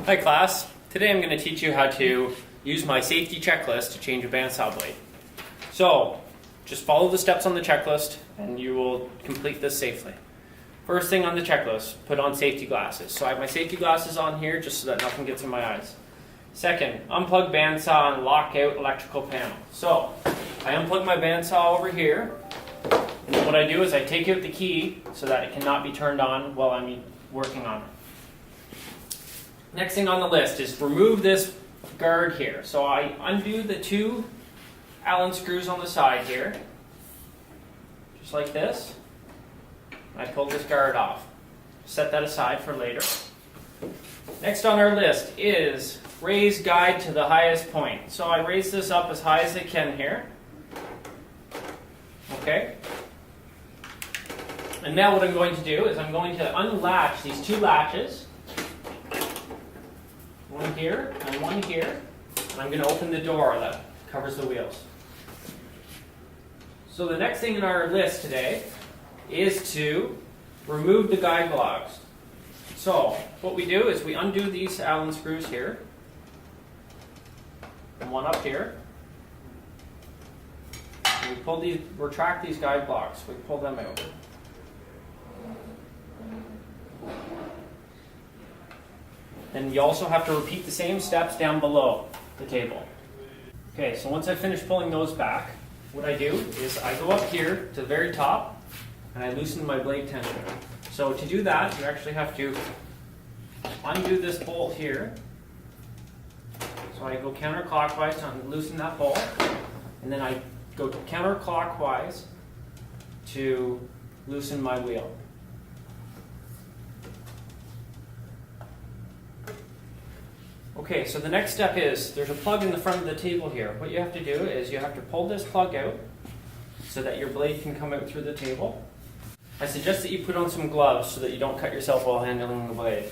Hi class, today I'm going to teach you how to use my safety checklist to change a bandsaw blade. So, just follow the steps on the checklist and you will complete this safely. First thing on the checklist, put on safety glasses. So I have my safety glasses on here just so that nothing gets in my eyes. Second, unplug bandsaw and lock out electrical panel. So, I unplug my bandsaw over here, and then what I do is I take out the key so that it cannot be turned on while I'm working on it. Next thing on the list is remove this guard here. So I undo the two Allen screws on the side here, just like this. I pull this guard off. Set that aside for later. Next on our list is raise guide to the highest point. So I raise this up as high as I can here. Okay. And now what I'm going to do is I'm going to unlatch these two latches. One here and one here. And I'm going to open the door that covers the wheels. So the next thing in our list today is to remove the guide blocks. So what we do is we undo these Allen screws here. And one up here. And we pull these, retract these guide blocks. We pull them out. And you also have to repeat the same steps down below the table. Okay, so once I finish pulling those back, what I do is I go up here to the very top and I loosen my blade tensioner. So to do that, you actually have to undo this bolt here. So I go counterclockwise to loosen that bolt, and then I go counterclockwise to loosen my wheel. Okay, so the next step is, there's a plug in the front of the table here. What you have to do is you have to pull this plug out so that your blade can come out through the table. I suggest that you put on some gloves so that you don't cut yourself while handling the blade.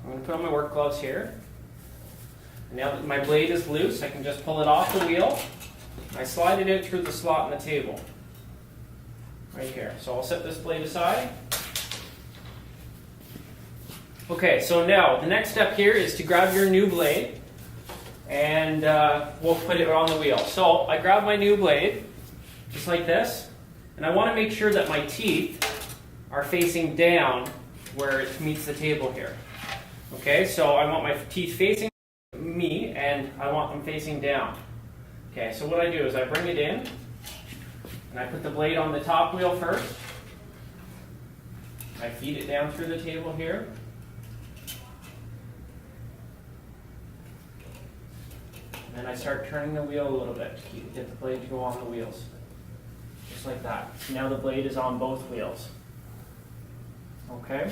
I'm going to put on my work gloves here. And now that my blade is loose, I can just pull it off the wheel. I slide it out through the slot in the table. Right here. So I'll set this blade aside. Okay, so now the next step here is to grab your new blade and we'll put it on the wheel. So I grab my new blade, just like this, and I want to make sure that my teeth are facing down where it meets the table here. Okay, so I want my teeth facing me and I want them facing down. Okay, so what I do is I bring it in and I put the blade on the top wheel first. I feed it down through the table here. And then I start turning the wheel a little bit to get the blade to go on the wheels. Just like that. Now the blade is on both wheels. Okay?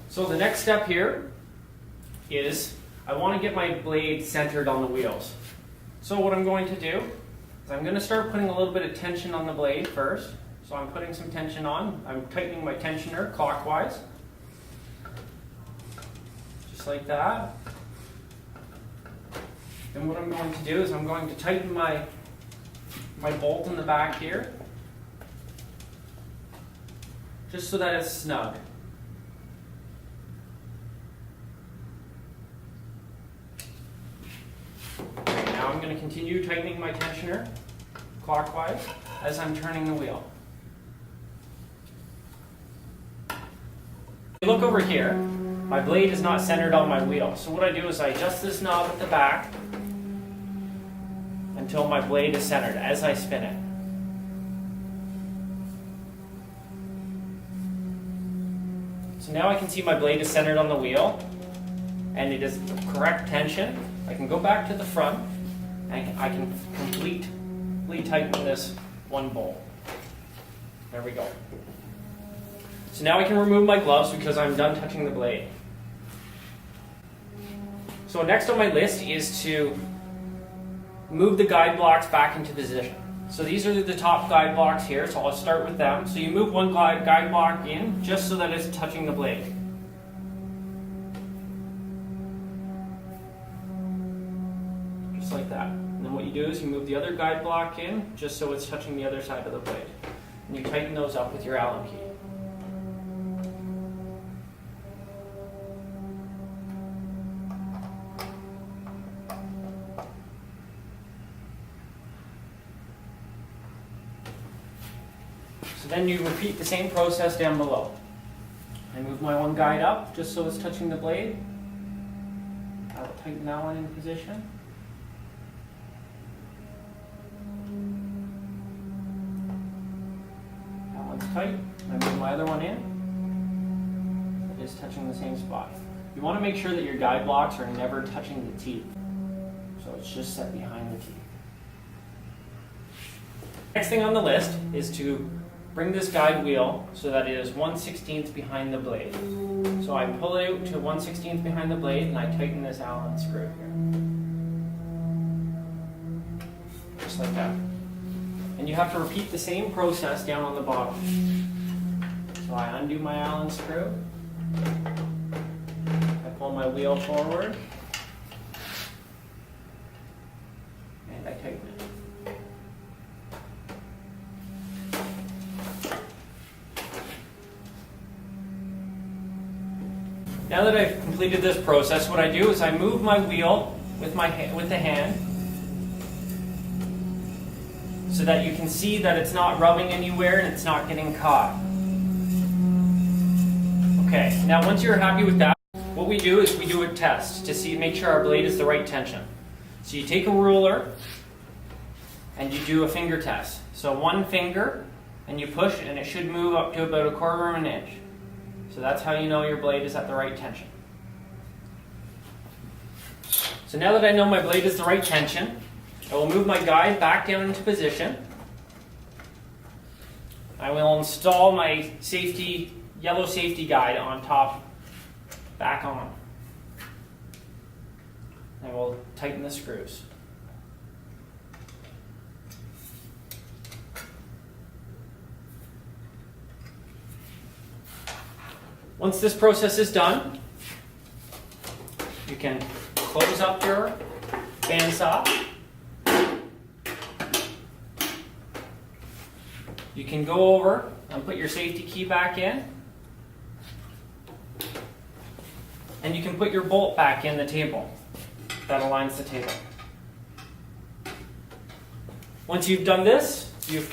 So the next step here is I want to get my blade centered on the wheels. So what I'm going to do is I'm going to start putting a little bit of tension on the blade first. So I'm putting some tension on. I'm tightening my tensioner clockwise. Just like that. And what I'm going to do is I'm going to tighten my bolt in the back here, just so that it's snug. Now I'm going to continue tightening my tensioner clockwise as I'm turning the wheel. Look over here. My blade is not centered on my wheel. So what I do is I adjust this knob at the back until my blade is centered as I spin it. So now I can see my blade is centered on the wheel and it is the correct tension. I can go back to the front and I can completely tighten this one bolt. There we go. So now I can remove my gloves because I'm done touching the blade. So next on my list is to move the guide blocks back into position. So these are the top guide blocks here, so I'll start with them. So you move one guide block in just so that it's touching the blade. Just like that. And then what you do is you move the other guide block in just so it's touching the other side of the blade. And you tighten those up with your Allen key. then you repeat the same process down below. I move my one guide up just so it's touching the blade. I will tighten that one in position. That one's tight. I move my other one in. It is touching the same spot. You want to make sure that your guide blocks are never touching the teeth. So it's just set behind the teeth. Next thing on the list is to bring this guide wheel so that it is 1/16 behind the blade. So I pull it out to 1/16 behind the blade and I tighten this Allen screw here. Just like that. And you have to repeat the same process down on the bottom. So I undo my Allen screw. I pull my wheel forward. And I tighten it. Now that I've completed this process, what I do is I move my wheel with the hand so that you can see that it's not rubbing anywhere and it's not getting caught. Okay, now once you're happy with that, what we do is we do a test to make sure our blade is the right tension. So you take a ruler and you do a finger test. So one finger and you push and it should move up to about 1/4 of an inch. So that's how you know your blade is at the right tension. So now that I know my blade is the right tension, I will move my guide back down into position. I will install my yellow safety guide on top, back on. I will tighten the screws. Once this process is done, you can close up your bandsaw. You can go over and put your safety key back in. And you can put your bolt back in the table. That aligns the table. Once you've done this, you've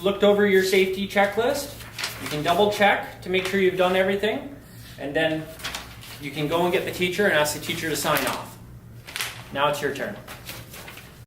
looked over your safety checklist. You can double check to make sure you've done everything, and then you can go and get the teacher and ask the teacher to sign off. Now it's your turn.